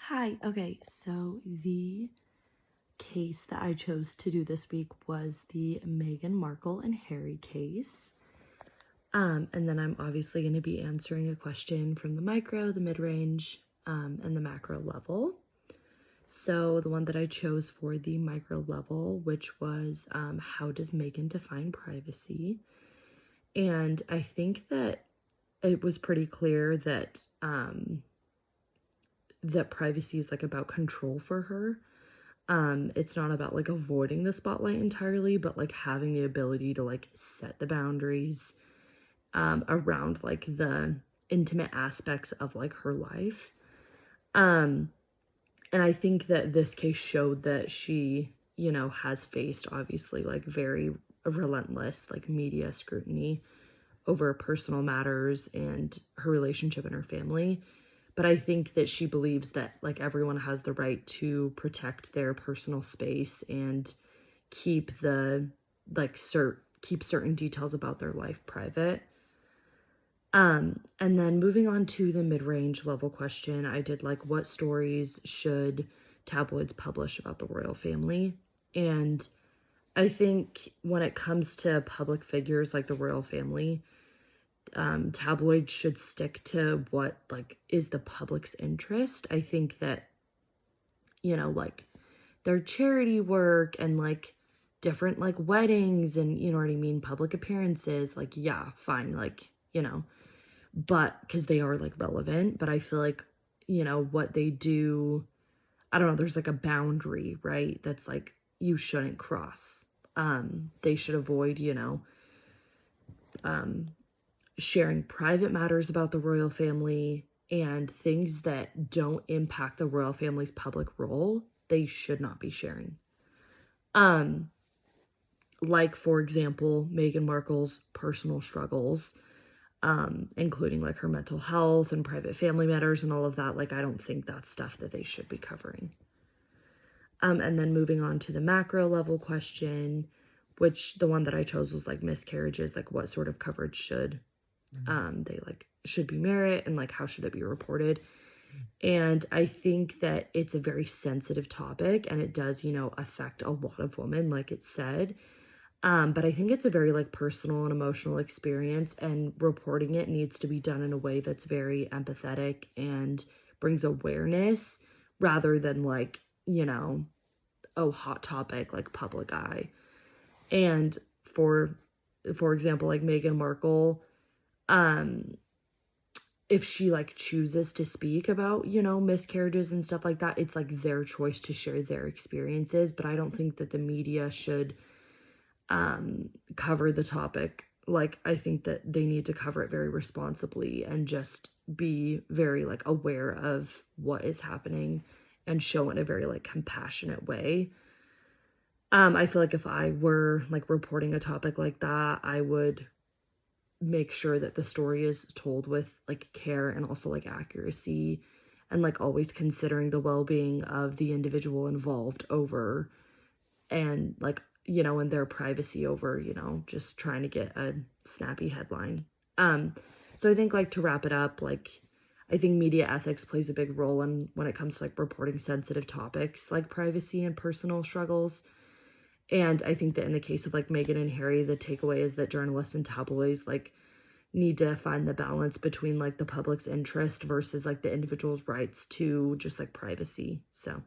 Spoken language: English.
Hi. Okay, so the case that I chose to do this week was the Meghan Markle and Harry case. And then I'm obviously going to be answering a question from the micro, the mid-range, and the macro level. So the one that I chose for the micro level, which was how does Meghan define privacy? And I think that it was pretty clear that that privacy is like about control for her. It's not about like avoiding the spotlight entirely, but like having the ability to like set the boundaries around like the intimate aspects of like her life. And I think that this case showed that she, has faced obviously like very relentless like media scrutiny over personal matters and her relationship and her family. But I think that she believes that like everyone has the right to protect their personal space and keep keep certain details about their life private. And then moving on to the mid-range level question, I did like what stories should tabloids publish about the royal family? And I think when it comes to public figures like the royal family, tabloids should stick to what like is the public's interest. I think that, like their charity work and like different like weddings and you know what I mean, public appearances, like yeah, fine, like, but because they are like relevant, but I feel like, what they do, I don't know, there's like a boundary, right? That's like you shouldn't cross. They should avoid, sharing private matters about the royal family and things that don't impact the royal family's public role, they should not be sharing. Like, for example, Meghan Markle's personal struggles, including like her mental health and private family matters and all of that. Like, I don't think that's stuff that they should be covering. And then moving on to the macro level question, which the one that I chose was like miscarriages, like what sort of coverage should they like should be merit and like how should it be reported? And I think that it's a very sensitive topic and it does, affect a lot of women, like it said. But I think it's a very like personal and emotional experience, and reporting it needs to be done in a way that's very empathetic and brings awareness rather than like, hot topic, like public eye. And for example, like Meghan Markle, if she like chooses to speak about, miscarriages and stuff like that, it's like their choice to share their experiences. But I don't think that the media should cover the topic. Like, I think that they need to cover it very responsibly and just be very like aware of what is happening and show it in a very like compassionate way. I feel like if I were like reporting a topic like that, I would make sure that the story is told with like care and also like accuracy and like always considering the well-being of the individual involved over and like, and their privacy over, just trying to get a snappy headline. So I think like to wrap it up, like I think media ethics plays a big role in when it comes to like reporting sensitive topics like privacy and personal struggles. And I think that in the case of like Meghan and Harry, the takeaway is that journalists and tabloids like need to find the balance between like the public's interest versus like the individual's rights to just like privacy. So